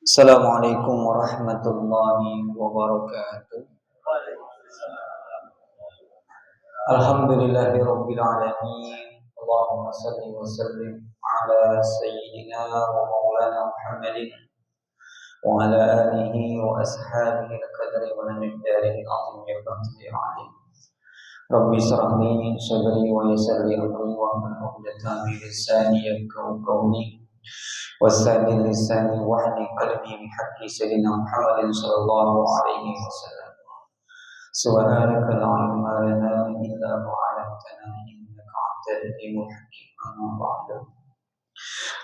Assalamualaikum warahmatullahi wabarakatuh. Alhamdulillahirabbil alamin. Allahumma shalli wa sallim ala sayyidina wa maulana Muhammadin wa ala alihi wa ashabihi al-qadri wa al-miqdari al-azim ya Rabbil alamin. Rabbi shrah li sadri wa yassir li amri wa hlul 'uqdatam min lisani yafqahu qawli. Wassani lisani wahdi qalbi bihaqqi sayyidina Muhammadin sallallahu alaihi wasallam. Subhanaka la ilma lana illa ma 'allamtana innaka antal alimul hakim. Amma ba'du.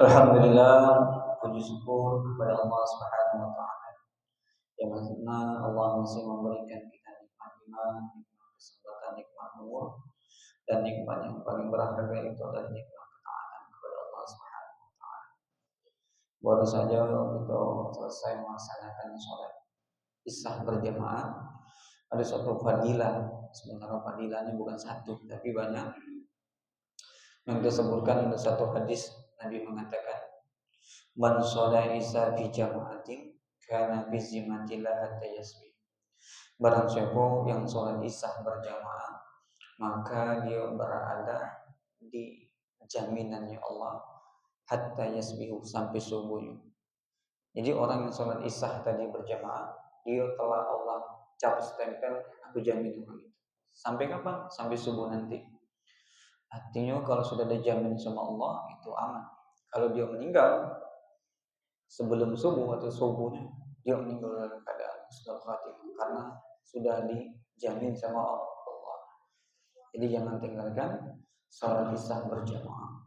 Alhamdulillah, puji syukur kepada Allah Subhanahu wa taala yang mana Allah masih memberikan kita nikmat iman, nikmat kesehatan, nikmat umur dan nikmat yang paling berharga itu adalah nikmat ketaatan kepada Allah Subhanahu wa taala. Baru saja kita selesai melaksanakan sholat isya berjamaah. Ada suatu fadilah, sementara fadilahnya bukan satu tapi banyak. Yang disebutkan ada satu hadis Nabi mengatakan, "Man sholat isya fi jama'atin kana bi zimmatillah hatta yasbi." Barang siapa yang sholat isya berjamaah, maka dia berada di jaminannya Allah hatta yasbihu, sampai subuhnya. Jadi orang yang sholat isya tadi berjamaah, dia telah Allah cap stempel, aku jamin orang itu. Sampai kapan? Sampai subuh nanti. Artinya kalau sudah dijamin sama Allah itu aman. Kalau dia meninggal sebelum subuh atau subuhnya, dia meninggal dalam keadaan husnul khatimah karena sudah dijamin sama Allah. Jadi jangan tinggalkan sholat isya berjamaah.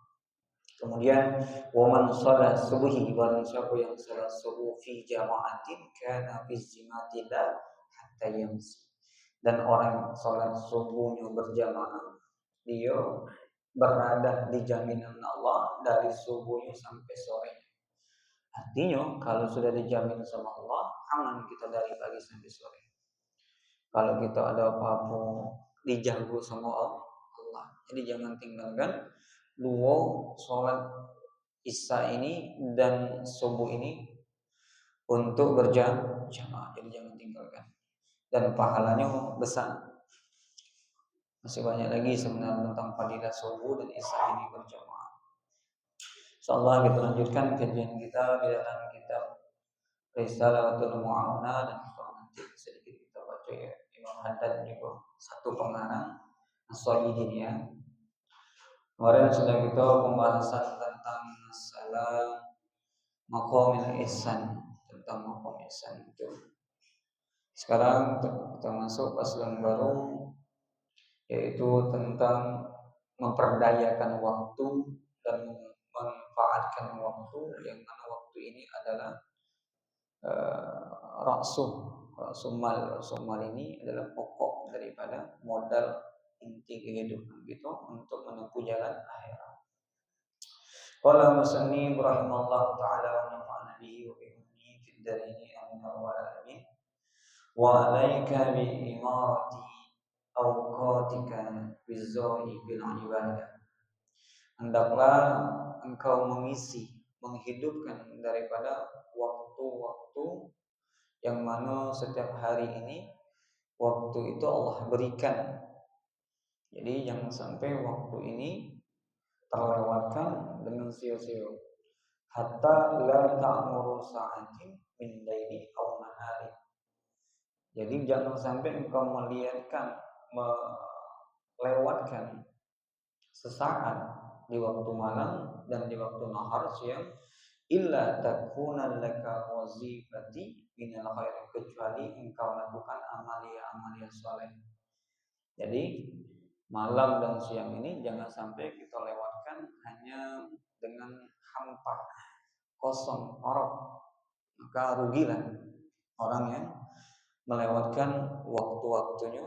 Kemudian waman sholat subuhi, barang siapa yang sholat subuh fi jama'atin kana fi zimmatillah hatta yamsi. Dan orang yang sholat subuhnya berjamaah, dia berada di jaminan Allah dari subuhnya sampai sore. Artinya kalau sudah dijamin sama Allah, aman kita dari pagi sampai sore. Kalau kita ada apa-apa dijago sama Allah. Jadi jangan tinggalkan dua sholat isya ini dan subuh ini untuk berjamaah. Jadi jangan tinggalkan. Dan pahalanya besar. Masih banyak lagi sebenarnya tentang fadilah subuh dan isya ini berjamaah. Insyaallah kita lanjutkan kajian kita di dalam kitab Risalatul Mu'awana, dan nanti sedikit kita baca ya Imam Haddad juga satu pengarang As-Sayyidin ya. Kemarin sudah kita pembahasan tentang masalah maqamul ihsan, tentang maqam ihsan itu. Sekarang kita masuk pasal baru, yaitu tentang memperdayakan waktu dan memanfaatkan waktu, yang mana waktu ini adalah Rasul mal ini adalah pokok daripada modal inti kehidupan kita untuk menempuh jalan akhirat. Qala musannif rahimallahu taala wa nafa'ana bihi wa bihi fid darini amin wa alamin. Wa alaika bi imarati awqatika bizzahi bil ibadah. Hendaklah engkau menghidupkan daripada waktu-waktu yang mana setiap hari ini waktu itu Allah berikan. Jadi jangan sampai waktu ini terlewatkan dengan sia-sia. Hatta la ta'muru sa'atin min laili aw nahari. Jadi jangan sampai engkau melewatkan sesaat di waktu malam dan di waktu nahar, siang, illa takuna laka wazifati minal khair, kecuali engkau lakukan amalia-amalia saleh. Jadi malam dan siang ini jangan sampai kita lewatkan hanya dengan hampa, kosong, orok. Maka rugilah orang yang melewatkan waktu-waktunya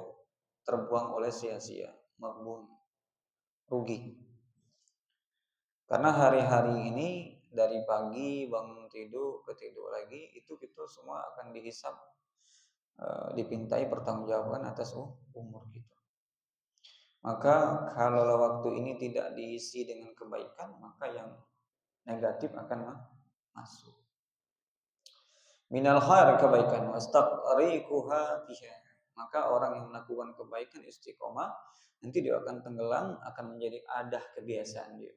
terbuang oleh sia-sia, magbun, rugi. Karena hari-hari ini dari pagi bangun tidur ke tidur lagi, itu kita semua akan dihisab, dipintai pertanggungjawaban atas umur kita. Maka kalau waktu ini tidak diisi dengan kebaikan, maka yang negatif akan masuk. minal khair kebaikan, wastaqriquha biha. Maka orang yang melakukan kebaikan istiqomah, nanti dia akan tenggelam, akan menjadi adah kebiasaan dia.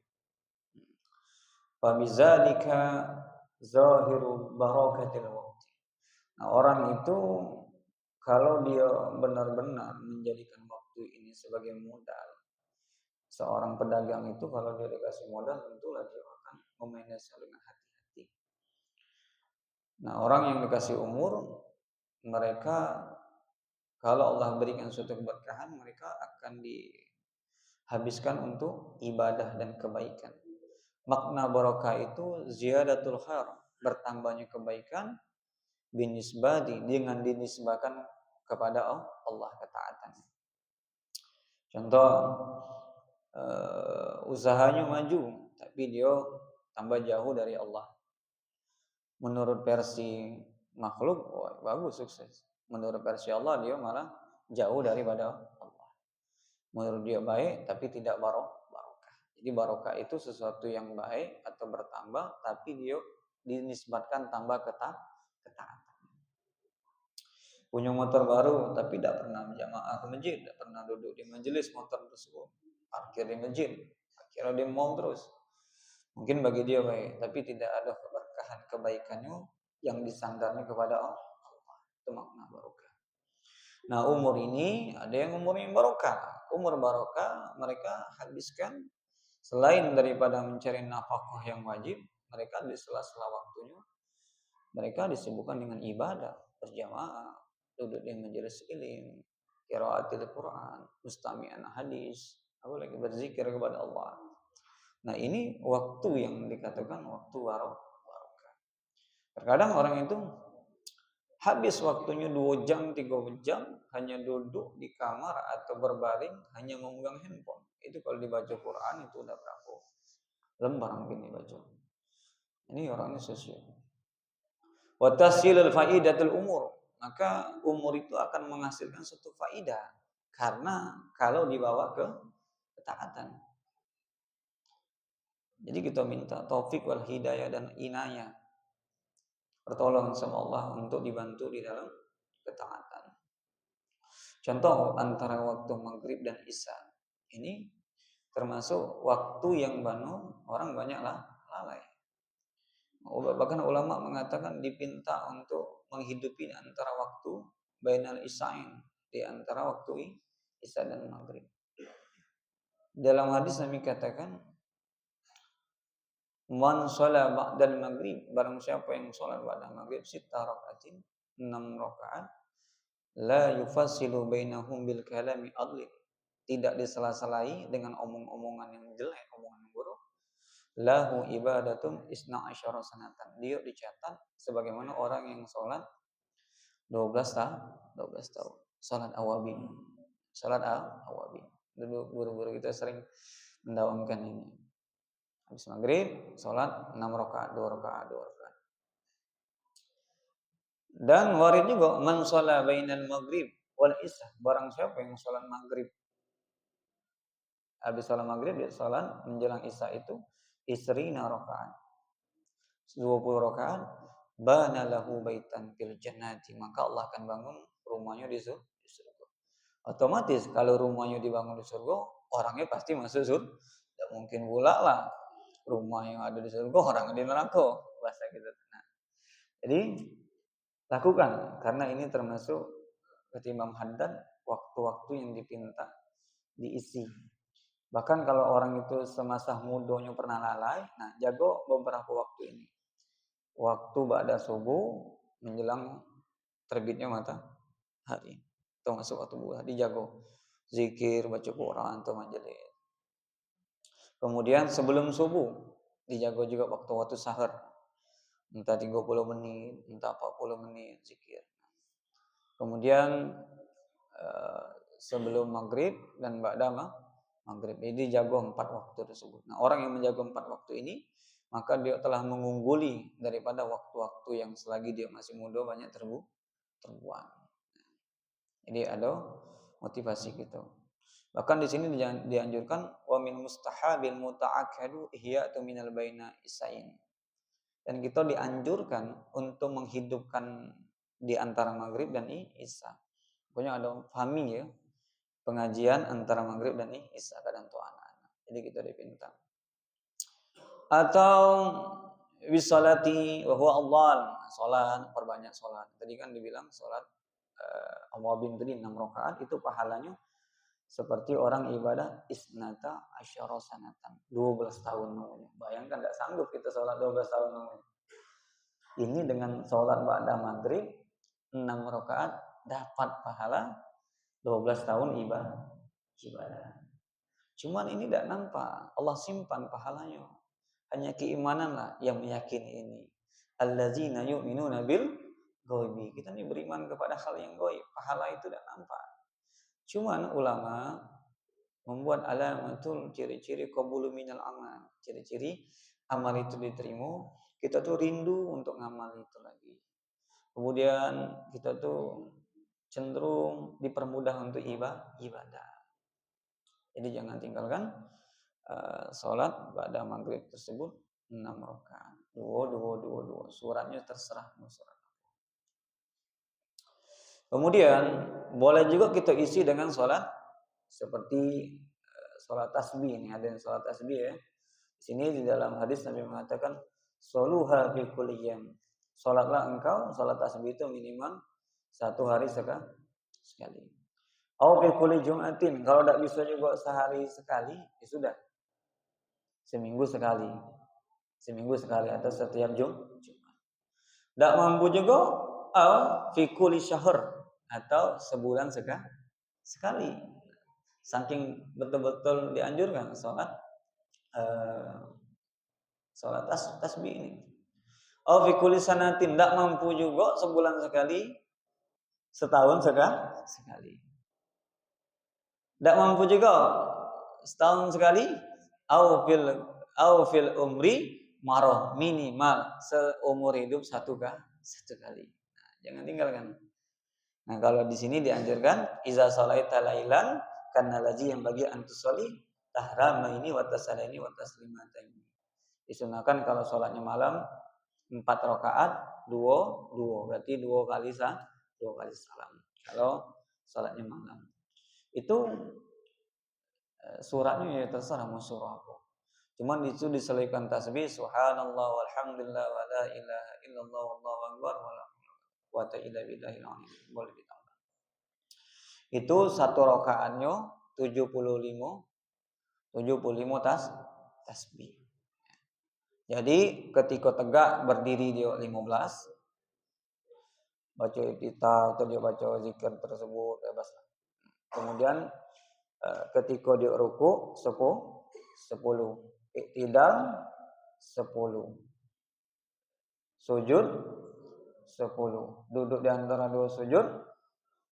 Fabizalika zahiru barakatil waqti. Nah, orang itu kalau dia benar-benar menjadikan waktu ini sebagai modal, seorang pedagang itu kalau dia dikasih modal tentulah dia akan memanage dengan hati-hati. Nah, orang yang dikasih umur, mereka kalau Allah berikan suatu keberkahan, mereka akan dihabiskan untuk ibadah dan kebaikan. Makna barokah itu ziyadatul khair, bertambahnya kebaikan binisbati, dengan dinisbahkan kepada Allah, ketaatan. Contoh, usahanya maju tapi dia tambah jauh dari Allah. Menurut versi makhluk, wah, bagus, sukses. Menurut versi Allah, dia malah jauh daripada Allah. Menurut dia baik tapi tidak barokah. Jadi barokah itu sesuatu yang baik atau bertambah tapi dia dinisbatkan tambah ketaatan. Punya motor baru tapi tidak pernah jamaah ke masjid, tidak pernah duduk di majelis motor tersebut, parkir di masjid, akhirnya dia mau terus. Mungkin bagi dia baik, tapi tidak ada keberkahan kebaikannya yang disandarnya kepada Allah. Itu makna barokah. Nah, umur ini ada yang umurnya barokah. Umur barokah mereka habiskan selain daripada mencari nafkah yang wajib, mereka di sela-sela waktunya mereka disibukkan dengan ibadah berjamaah, duduk di majelis ilmu, qiraatil Quran, mustami'an hadis, apalagi berzikir kepada Allah. Nah, ini waktu yang dikatakan waktu barokah. Terkadang orang itu habis waktunya 2 jam, 3 jam hanya duduk di kamar atau berbaring hanya memegang handphone. Itu kalau dibaca Quran itu udah berapa lembar mungkin dibaca. Ini orangnya sosial. Wa tasilul faidatul umur. Maka umur itu akan menghasilkan suatu faidah karena kalau dibawa ke ketaatan. Jadi kita minta taufik wal hidayah dan inayah, pertolongan sama Allah untuk dibantu di dalam ketaatan. Contoh antara waktu maghrib dan isya ini termasuk waktu yang orang banyaklah lalai. Bahkan ulama mengatakan dipinta untuk menghidupi antara waktu bainal isyain, di antara waktu isya dan maghrib. Dalam hadis Nabi katakan, man sholat ba'dal maghrib, barang siapa yang sholat ba'dal maghrib sita rakaatin, 6 rakaat, la yufassilu bainahum bil kalami adlin, tidak disela-selai dengan omong-omongan yang jelek, omongan yang buruk. Lahu ibadatum isna asyara sanatan, dia dicatat sebagaimana orang yang sholat 12 tahun. Sholat awabin. Dulu guru-guru kita sering mendawamkan ini. Habis maghrib, sholat 6 rakaat, 2 rakaat. Dan warid juga man sholat bainal maghrib wal isya, barang siapa yang sholat maghrib, habis sholat maghrib dia sholat menjelang isya itu isrina rakaat, 20 rakaat, bana lahu baitan fil jannati, maka Allah akan bangun rumahnya di surga. Otomatis kalau rumahnya dibangun di surga, orangnya pasti masuk surga. Tidak mungkin pula lah rumah yang ada di surga orang di neraka, bahasa gitu. Nah, jadi lakukan karena ini termasuk kata Imam Haddad waktu-waktu yang dipinta diisi. Bahkan kalau orang itu semasa mudanya pernah lalai, nah jago beberapa waktu ini. Waktu ba'da subuh menjelang terbitnya matahari. Itu masuk waktu buah, dijago. Zikir, baca Quran atau majelis. Kemudian sebelum subuh dijago juga waktu sahur. Entah 30 menit, entah 40 menit zikir. Kemudian sebelum maghrib dan ba'da maghrib. Jadi jago 4 waktu tersebut. Nah, orang yang menjaga 4 waktu ini, maka dia telah mengungguli daripada waktu-waktu yang selagi dia masih muda banyak terbuang. Jadi ada motivasi gitu. Bahkan di sini dianjurkan wa min mustahabil muta'akkadu ihya'tu minal baina isain. Dan kita dianjurkan untuk menghidupkan di antara maghrib dan isya. Pokoknya ada fahmi ya, pengajian antara maghrib dan isya kadang tuh anak-anak. Jadi kita dipinta. Atau wisalati wa huwa Allah, salat, perbanyak salat. Tadi kan dibilang salat awabin tadi 6 rakaat itu pahalanya seperti orang ibadah isnata asyara sanatan, 12 tahun namanya. Bayangkan enggak sanggup kita salat 12 tahun namanya. Ini dengan salat ba'da maghrib 6 rakaat dapat pahala 12 tahun ibadah. Cuman ini tidak nampak. Allah simpan pahalanya. Hanya keimananlah yang meyakini ini. Allazina yu'minuna bil ghaibi. Kita ini beriman kepada hal yang gaib. Pahala itu tidak nampak. Cuman ulama membuat alamatul ciri-ciri qabulu minal amal. Ciri-ciri amal itu diterima, kita tuh rindu untuk ngamal itu lagi. Kemudian kita tuh cenderung dipermudah untuk ibadah. Jadi jangan tinggalkan sholat pada maghrib tersebut 6 rakaat. Dua. Suratnya terserah mau surat. Kemudian boleh juga kita isi dengan sholat seperti sholat tasbih. Ini ada yang sholat tasbih ya. Di sini di dalam hadis Nabi mengatakan soluha fi kulli yam. Sholatlah engkau sholat tasbih itu minimal 1 hari sekali. Au fi kulli jum'atin. Kalau tidak bisa juga sehari sekali, ya sudah. Seminggu sekali atau setiap Jumat. Tidak mampu juga au fi kulli syahr atau sebulan sekali. Saking betul-betul dianjurkan sholat tasbih ini. Au fi kulli sanatin, tidak mampu juga sebulan sekali, setahun sekali. Tidak mampu juga setahun sekali, au fil umri maroh, minimal seumur hidup satu kali. Nah, jangan tinggalkan. Nah, kalau di sini dianjurkan iza shalaita lailan kana laji yang bagi antusoli tahrama ini wa tasalaini wa taslimataini. Disunahkan kalau sholatnya malam 4 rakaat, 2 berarti 2 kali salam. Kalau sholatnya malam. Itu suratnya ya terserah mau surah apa. Cuman itu diselipkan tasbih subhanallah walhamdulillah wa la ilaha illallah wallahu akbar wa la quwata illa billahil azim. Boleh ditambah. Itu satu rakaatnya 75 tasbih. Jadi ketika tegak berdiri dia 15, baca iftitah atau dia baca zikir tersebut bebas. Kemudian ketika dia ruku 10, iktidal 10, sujud 10, duduk di antara dua sujud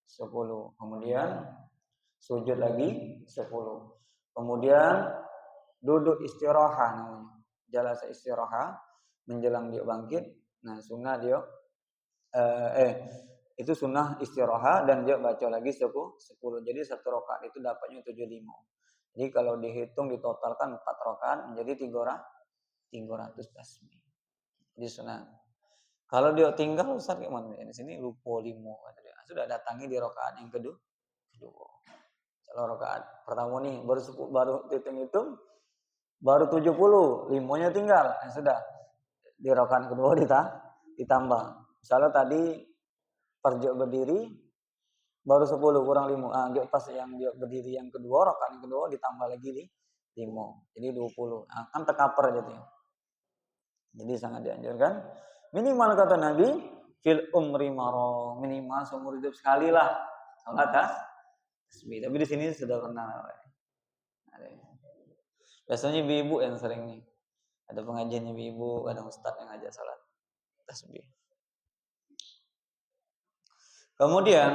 10, kemudian sujud lagi 10, kemudian duduk istirahat namanya, jalasa istirahat menjelang dia bangkit. Nah sunnah dia itu sunnah istirahat dan dia baca lagi 10. Jadi satu rakaat itu dapatnya 75. Jadi kalau dihitung ditotalkan 4 rakaat menjadi 300 tasbih. Jadi sunnah. Kalau dia tinggal Ustaz gimana? Di sini lupa 5. Sudah datangi di rakaat yang kedua. Kalau rakaat pertama nih baru hitung baru 70, 5-nya tinggal. Sudah. Di rakaat kedua ditambah. Misalnya tadi perjok berdiri baru 10 kurang 5. Dia pas yang dia berdiri yang kedua, rakaat yang kedua ditambah lagi di 5. Jadi 20. Kan tekaper gitu ya. Jadi sangat dianjurkan. Minimal kata Nabi, fil umri maro, minimal seumur hidup sekali lah salat tasbih. Tapi di sini sudah pernah. Biasanya ibu yang sering nih. Ada pengajian ibu, ada ustaz yang ngajak salat tasbih. Kemudian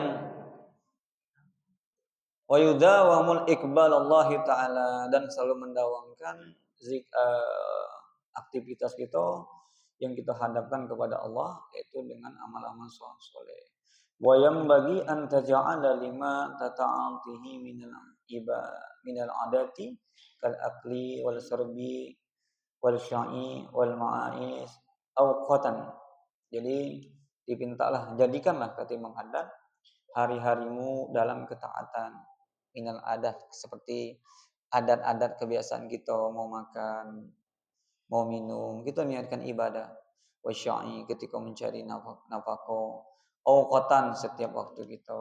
wa yudawamul iqbal Allah taala, dan selalu mendawamkan aktivitas kita yang kita hadapkan kepada Allah yaitu dengan amal-amal soleh. Wa bagi an taj'ala lima tata'atihi minal adati kal akli wal sarbi wal sya'i wal ma'ais awqatan. Jadi dipintalah, jadikanlah kata Imam Haddad hari-harimu dalam ketaatan. Minal adat, seperti adat-adat kebiasaan kita mau makan, mau minum, kita niatkan ibadah. Wasya'i, ketika mencari nafkah. Awqatan, setiap waktu kita.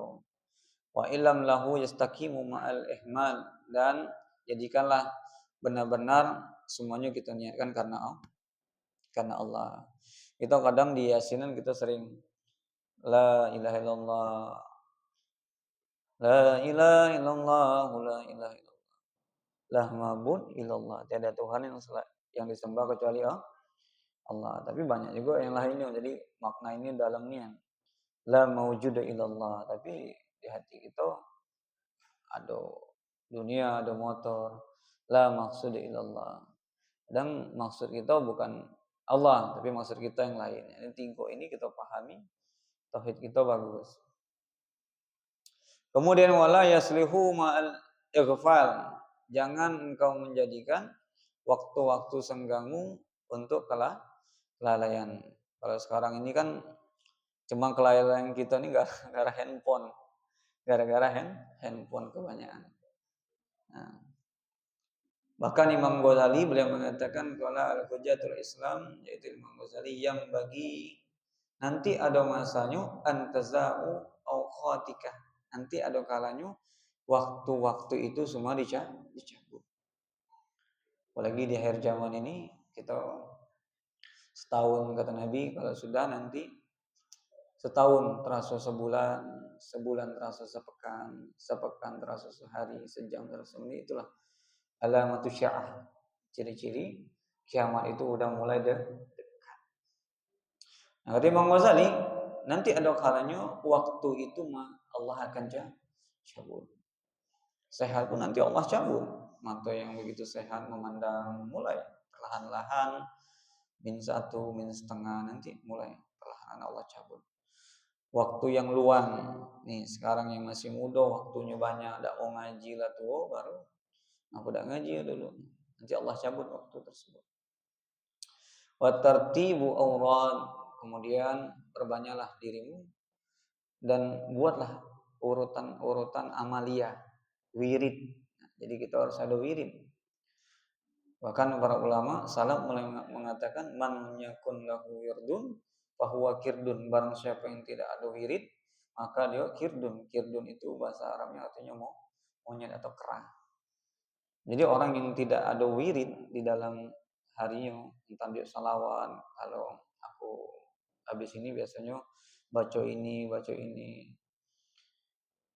Wa ilam lahu yastaqimu ma'al ihmal, dan jadikanlah benar-benar semuanya kita niatkan karena Allah. Kita kadang di Yasinan kita sering la ilaha illallah, la ilaha illallah, la ilaha illallah, la ma'bud illallah, tiada Tuhan yang disembah kecuali Allah. Tapi banyak juga yang lainnya. Jadi makna ini dalamnya la maujuda illallah, tapi di hati kita ada dunia, ada motor. La maksud illallah, dan maksud kita bukan Allah, tapi maksud kita yang lain. Ini tingkau ini kita pahami, tauhid kita bagus. Kemudian wala yaslihu ma'al ighfal, jangan engkau menjadikan waktu-waktu senggangmu untuk kelalaian. Kalau sekarang ini kan cuma kelalaian kita ini gara-gara handphone, handphone kebanyakan. Nah, bahkan Imam Ghazali beliau mengatakan qala al-hujjatul Islam, yaitu Imam Ghazali, yang bagi nanti ada masanya antaza'u awqatika, nanti ada kalanya waktu-waktu itu semua dicabut. Apalagi di akhir zaman ini kita setahun, kata Nabi, kalau sudah nanti setahun terasa sebulan, sebulan terasa sepekan, sepekan terasa sehari, sejam terasa menit. Itulah alamatu sya'ah, ciri-ciri kiamat itu udah mulai dekat. Nah, kata Imam Ghazali, nanti ada kalanya waktu itu Allah akan cabut. Sehat pun nanti Allah cabut. Mata yang begitu sehat memandang mulai perlahan-lahan, min 1, min setengah, nanti mulai perlahan Allah cabut. Waktu yang luang, nih sekarang yang masih muda waktunya banyak, tidak mau ngaji lah tuh, baru aku tidak ngaji dulu, nanti Allah cabut waktu tersebut. Wa tartibu awrad, kemudian perbanyaklah dirimu dan buatlah urutan-urutan amalia, wirid. Jadi kita harus ada wirid. Bahkan para ulama salaf mulai mengatakan man yakun lahu wirdun fahuwa kirdun, barang siapa yang tidak ada wirid maka dia kirdun. Kirdun itu bahasa Arabnya artinya monyet atau kera. Jadi orang yang tidak ada wirid di dalam harinya, entah dia salawat, kalau aku habis ini biasanya baca ini.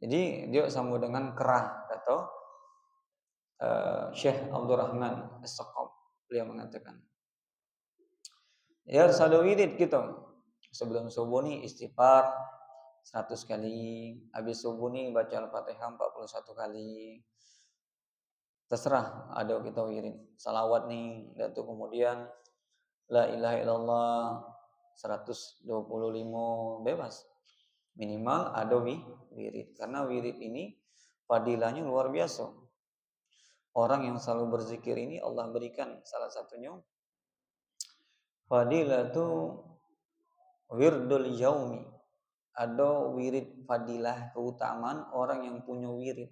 Jadi dia sama dengan kera, atau Syekh Abdurrahman As-Saqaf beliau mengatakan, ya harus ada wirid gitu. Sebelum subuh nih istighfar 100 kali, habis subuh nih baca Al-Fatihah 41 kali. Terserah, ada kita wirid. Salawat nih, dan tuh kemudian la ilaha illallah 125, bebas. Minimal ada wirid, karena wirid ini fadilahnya luar biasa. Orang yang selalu berzikir ini Allah berikan salah satunya fadilatu wirdul yaumi, ada wirid fadilah, keutamaan orang yang punya wirid.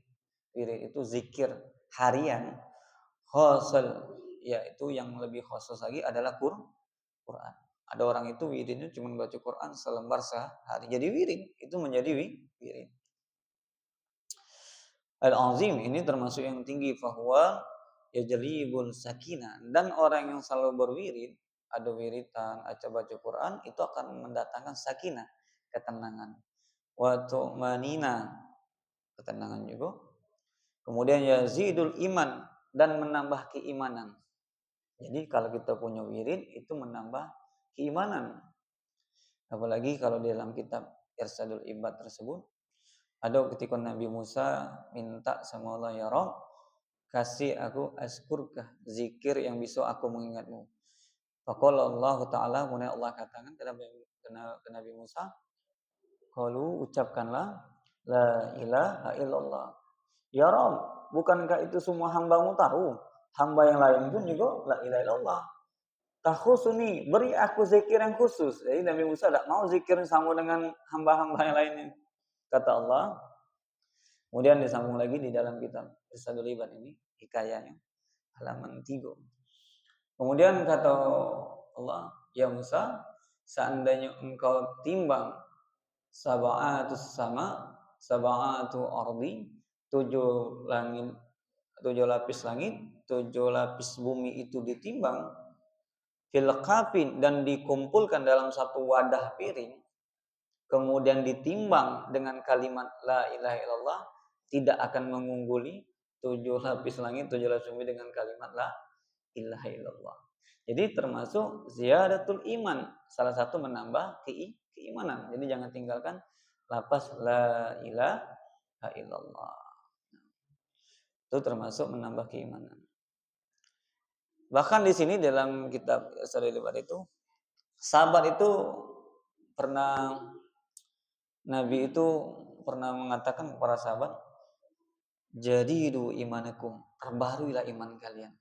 Wirid itu zikir harian khosal, yaitu yang lebih khusus lagi adalah Quran. Ada orang itu wiridnya cuma baca Quran selembar sehari, jadi wirid, itu menjadi wirid. Al-azim ini termasuk yang tinggi, fahuwa yajlibul sakinah, dan orang yang selalu berwirid, ada wiritan, baca Quran, itu akan mendatangkan sakinah, ketenangan. Wa tu'manina, ketenangan juga. Kemudian yazidul iman, dan menambah keimanan. Jadi kalau kita punya wirid itu menambah keimanan. Apalagi kalau di dalam kitab Irsadul Ibad tersebut ada ketika Nabi Musa minta sama Allah, ya Rabb, kasih aku askurkah, zikir yang bisa aku mengingatmu. Faqala Allah Ta'ala, kemudian Allah katakan kepada Nabi Musa, qalu, ucapkanlah la ilaha illallah. Ya Rabb, bukankah itu semua hambamu tahu? Hamba yang lain pun juga la ilaha illallah takhusuni, beri aku zikir yang khusus. Jadi Nabi Musa tidak mau zikir sama dengan hamba-hamba yang lainnya. Kata Allah. Kemudian disambung lagi di dalam kitab Risalul Ibad ini, hikayahnya, halaman 3. Kemudian kata Allah, ya Musa, seandainya engkau timbang sab'atus sama, sab'atu ardi, 7 langit, 7 lapis langit, 7 lapis bumi itu ditimbang, fil kafin, dan dikumpulkan dalam satu wadah piring, kemudian ditimbang dengan kalimat la ilaha illallah, tidak akan mengungguli 7 lapis langit, 7 lapis bumi dengan kalimat la ilaha illallah. Jadi termasuk ziyadatul iman, salah satu menambah keimanan. Jadi jangan tinggalkan lafaz la ilaha illallah. Itu termasuk menambah keimanan. Bahkan di sini dalam kitab Risalul Ibad itu, sahabat itu pernah, Nabi itu pernah mengatakan kepada sahabat, jadidu imanakum, perbaharuilah iman kalian.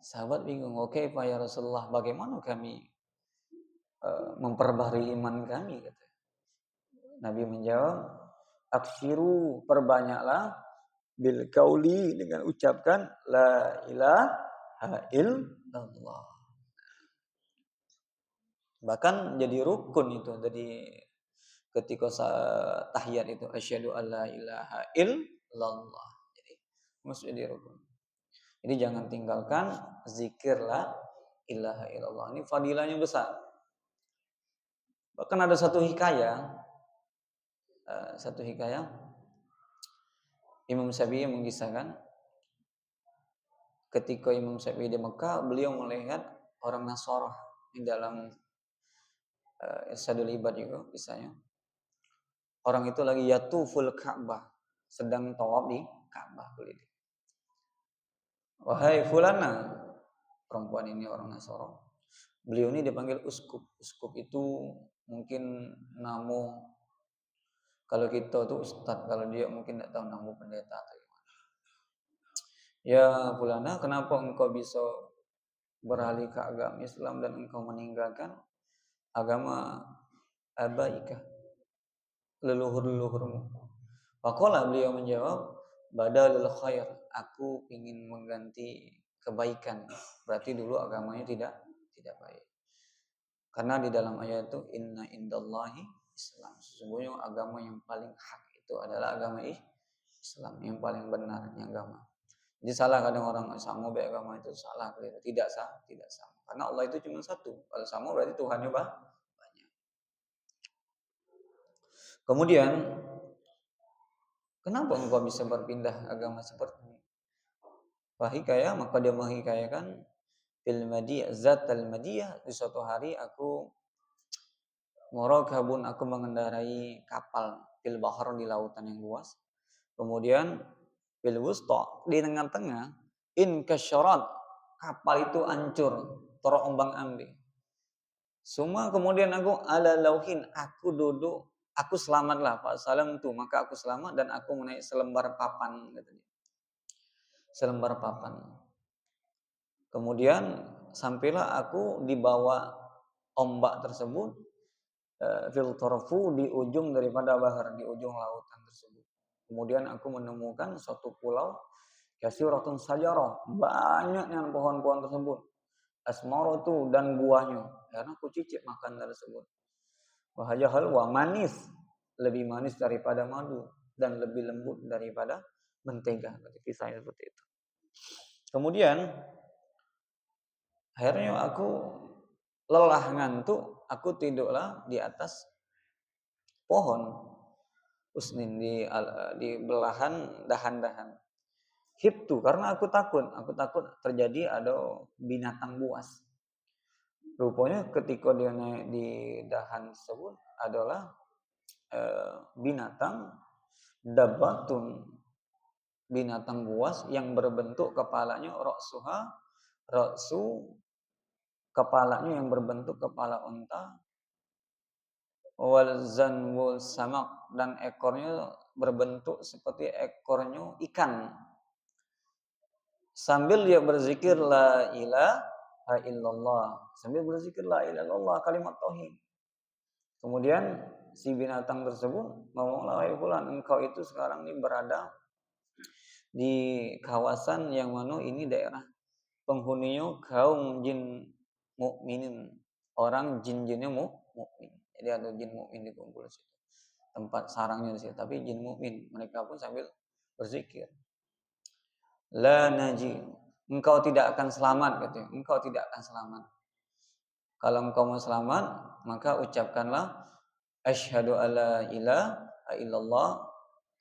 Sahabat bingung, oke Pak ya Rasulullah, bagaimana kami memperbaharui iman kami? Kata. Nabi menjawab, aksiru, perbanyaklah, bil kauli, dengan ucapkan la ilaha illallah. Bahkan jadi rukun itu, jadi ketika tahiyat itu asyhadu alla ilaha illallah. Jadi mesti jadi rukun. Jadi jangan tinggalkan zikir la ilaha illallah. Ini fadilahnya besar. Bahkan ada satu hikayah Imam Syafi'i mengisahkan ketika Imam Syafi'i di Mekah, beliau melihat orang Nasrani di dalam Risalul Ibad juga kisahnya. Orang itu lagi yatuful Ka'bah, sedang tawaf di Ka'bah keliling. Wahai fulana, perempuan ini orang Nasrani. Beliau ini dipanggil uskup. Uskup itu mungkin namu, kalau kita tuh ustadz, kalau dia mungkin tidak tahu namu pendeta atau gimana. Ya fulana, kenapa engkau bisa beralih ke agama Islam dan engkau meninggalkan agama abaikah, leluhur-leluhurmu? Faqala, beliau menjawab, badalul khair, aku ingin mengganti kebaikan. Berarti dulu agamanya tidak baik. Karena di dalam ayat itu inna indallahi Islam. Sesungguhnya agama yang paling hak itu adalah agama Islam, yang paling benarnya agama. Jadi salah kadang orang sama agama itu salah, tidak sama. Karena Allah itu cuma satu. Kalau sama berarti Tuhannya banyak. Kemudian kenapa engkau bisa berpindah agama seperti ini? Wahikaya, maka dia menghikayakan fil madiyah, zatal madiyah, di suatu hari aku murakabun, aku mengendarai kapal fil bahar, di lautan yang luas. Kemudian fil wusta, di tengah-tengah, in kasyarat, kapal itu hancur, terombang-ambing. Semua kemudian aku ala lauhin, aku duduk, aku selamatlah, Pak Salam tu, maka aku selamat dan aku menaik selembar papan, katanya. Selembar papan. Kemudian sampailah aku di bawah ombak tersebut, fil tarfu, di ujung daripada bahar, di ujung lautan tersebut. Kemudian aku menemukan suatu pulau kasiratun sajarah, banyaknya pohon-pohon tersebut, asmaratu, dan buahnya, karena aku cicip makan tersebut. Wahajahal wa manis, lebih manis daripada madu dan lebih lembut daripada mentega. Kisahnya seperti itu. Kemudian akhirnya aku lelah ngantuk, aku tidurlah di atas pohon usnin, di belahan dahan-dahan. Hibtu, karena aku takut terjadi ada binatang buas. Rupanya ketika dia naik di dahan tersebut adalah binatang dabatun, binatang buas yang berbentuk kepalanya kepalanya yang berbentuk kepala unta, wal zanwul samak, dan ekornya berbentuk seperti ekornya ikan. Sambil dia berzikir la ilaha illallah, sambil berzikir la ilaha illallah, kalimat tauhid. Kemudian si binatang tersebut ngomonglah, wahai fulan, engkau itu sekarang ini berada di kawasan yang mana ini daerah penghuninya kaum jin mukminin, orang jin-jinnya mukmin. Jadi ada jin mukmin dikumpul di situ. Tempat sarangnya di situ, tapi jin mukmin. Mereka pun sambil berzikir. La naji, engkau tidak akan selamat katanya. Engkau tidak akan selamat. Kalau engkau mau selamat, maka ucapkanlah asyhadu alla ilaha illallah,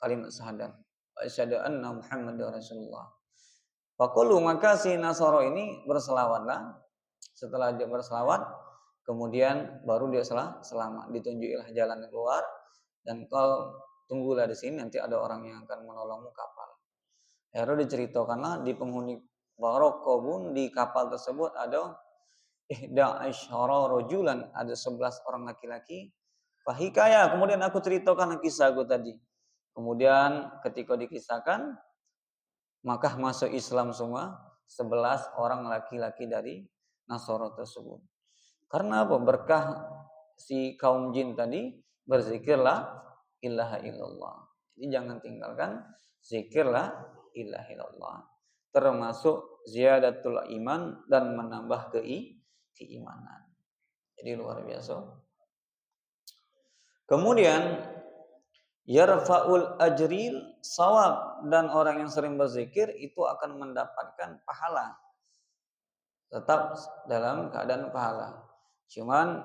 kalimat syahadat. Wa asyhadu anna Muhammadar Rasulullah. Fakulu, maka si Nasoro ini berselawatlah. Setelah dia berselawat, kemudian baru dia selamat. Ditunjukilah jalan keluar, dan kau tunggulah di sini, nanti ada orang yang akan menolongmu kapal. Akhirnya diceritakanlah di penghuni Barokobun, di kapal tersebut ada ihda asyara rojulan, ada 11 orang laki-laki. Fahikaya, kemudian aku ceritakan kisahku tadi. Kemudian ketika dikisahkan, maka masuk Islam semua 11 orang laki-laki dari Nasoro tersebut. Karena apa? Berkah si kaum jin tadi berzikirlah ilaha illallah. Jadi jangan tinggalkan zikirlah ilaha illallah. Termasuk ziyadatul iman dan menambah keimanan. Jadi luar biasa. Kemudian yarfa'ul ajril sawab, dan orang yang sering berzikir itu akan mendapatkan pahala. Tetap dalam keadaan pahala. Cuman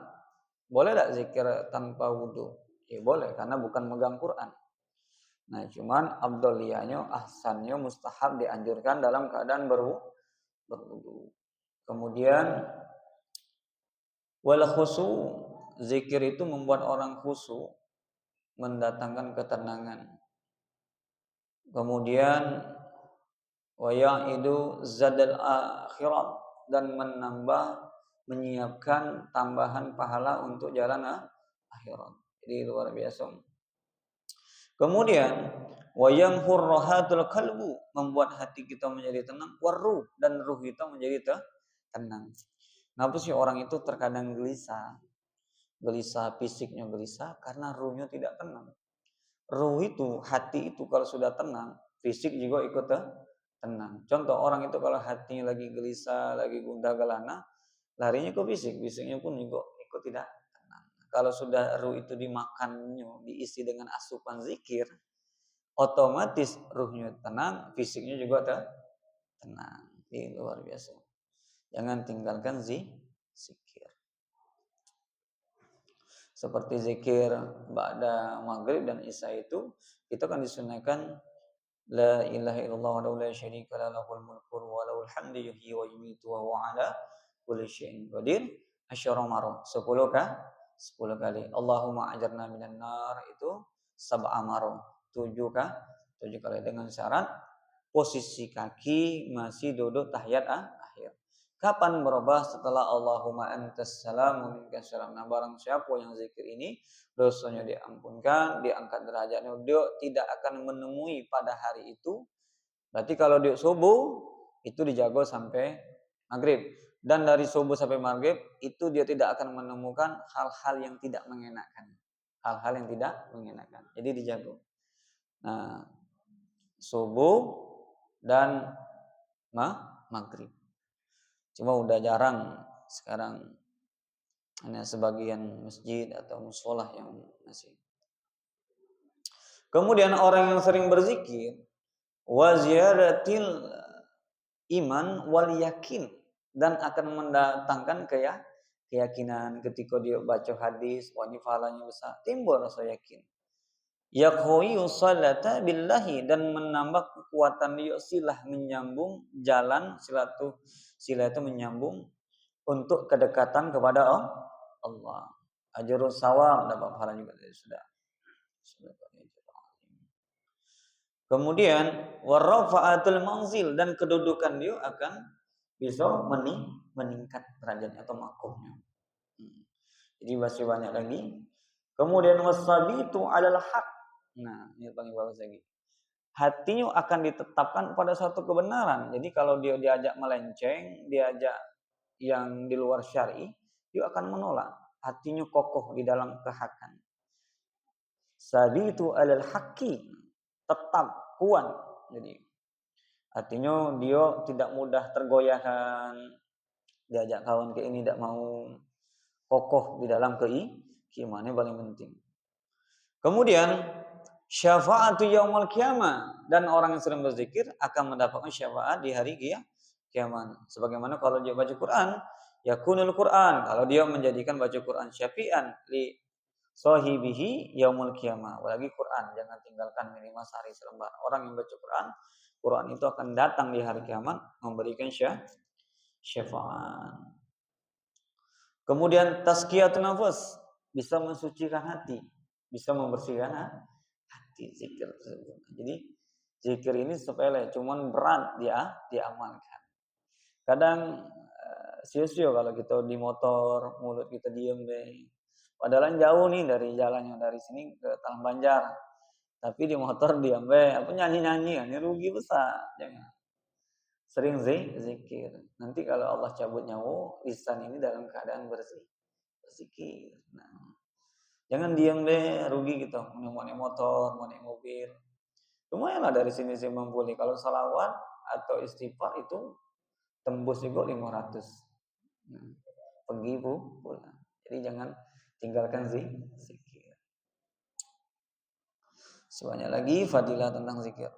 boleh tak zikir tanpa wudu? Ya boleh, karena bukan megang Quran. Nah, cuman afdoliyahnya, ahsannya, mustahab, dianjurkan dalam keadaan berwudu. Kemudian wal khusu, zikir itu membuat orang khusu, mendatangkan ketenangan. Kemudian wa ya'idu zadal akhirat, dan menyiapkan tambahan pahala untuk jalan akhirat. Jadi luar biasa. Kemudian wayang hurrahatul kalbu, membuat hati kita menjadi tenang, waruh, dan ruh kita menjadi tenang. Kenapa sih orang itu terkadang gelisah fisiknya gelisah karena ruhnya tidak tenang. Ruh itu, hati itu kalau sudah tenang, fisik juga ikut tenang. Contoh, orang itu kalau hatinya lagi gelisah, lagi gundah galana, larinya ke fisik, fisiknya pun juga ikut tidak tenang. Kalau sudah ruh itu dimakannya, diisi dengan asupan zikir, otomatis ruhnya tenang, fisiknya juga tenang. Ini luar biasa. Jangan tinggalkan zikir. Seperti zikir ba'da maghrib dan isya itu, kita kan disunahkan la ilaha illallah wa la syarika la lahul mulku wa lahul hamdu yuhyi wa yumiitu wa huwa ala kulli syai'in qadir asyara marah 10 kali. Allahumma ajarna minan nar itu sab'a marah 7 kali, dengan syarat posisi kaki masih duduk tahiyat akhir. Kapan berubah? Setelah Allahumma antas salam wa minkas salam. Nah, barang siapa yang zikir ini, dosanya diampunkan, diangkat derajatnya, dia tidak akan menemui pada hari itu. Berarti kalau dia subuh, itu dijaga sampai maghrib. Dan dari subuh sampai maghrib, itu dia tidak akan menemukan hal-hal yang tidak mengenakan. Hal-hal yang tidak mengenakan. Jadi dijaga. Nah, subuh dan maghrib. Cuma udah jarang sekarang, hanya sebagian masjid atau musholah yang masih. Kemudian orang yang sering berzikir, wa ziyadatil iman wal yakin, dan akan mendatangkan keyakinan. Ketika dia baca hadis, wah ini pahalanya besar, timbul rasa yakin. Yaqwi salata billahi, dan menambah kekuatan dia silah menyambung jalan sila itu menyambung untuk kedekatan kepada Allah. Ajrul sawab, dapat pahala juga sudah. Kemudian warrafa'atul manzil, dan kedudukan dia akan bisa meningkat derajatnya atau makomnya. Jadi masih banyak lagi. Kemudian wasabitu alal haq. Nah, ini paling bagus lagi. Hatinya akan ditetapkan pada suatu kebenaran. Jadi kalau dia diajak melenceng, diajak yang di luar syar'i, dia akan menolak. Hatinya kokoh di dalam kehakan. Sabitu alal haqqi, tetap kuat. Jadi artinya dia tidak mudah tergoyahkan, diajak kawan ke ini tidak mau, kokoh di dalam keimanan paling penting. Kemudian syafaatu yaumul qiyamah, dan orang yang sering berzikir akan mendapatkan syafaat di hari kiamat. Sebagaimana kalau dia baca Quran, yakunul Quran, kalau dia menjadikan baca Quran syafi'an li sahibihi yaumul qiyamah. Apalagi Quran jangan tinggalkan minimal sehari selembar. Orang yang baca Quran, Quran itu akan datang di hari kiamat memberikan syafaat. Kemudian tazkiyatun nafas, bisa mensucikan hati, bisa membersihkan hati zikir tersebut. Jadi zikir ini sepele, cuman berat diamalkan. Kadang sia-sia kalau kita di motor, mulut kita diem deh. Padahal jauh nih dari jalannya, dari sini ke Talang Banjar. Tapi di motor diam deh, apa nyanyi-nyanyi, ini rugi besar. Jangan. Sering zikir. Nanti kalau Allah cabut nyawa, lisan ini dalam keadaan bersih. Berzikir. Nah, jangan diam deh, rugi gitu. Mau naik motor, mau naik mobil. Lumayan lah dari sini sih boleh. Kalau salawat atau istighfar itu tembus juga 500. Nah, pergi pulang. Jadi jangan tinggalkan zikir. Sebanyak lagi fadilah tentang zikir.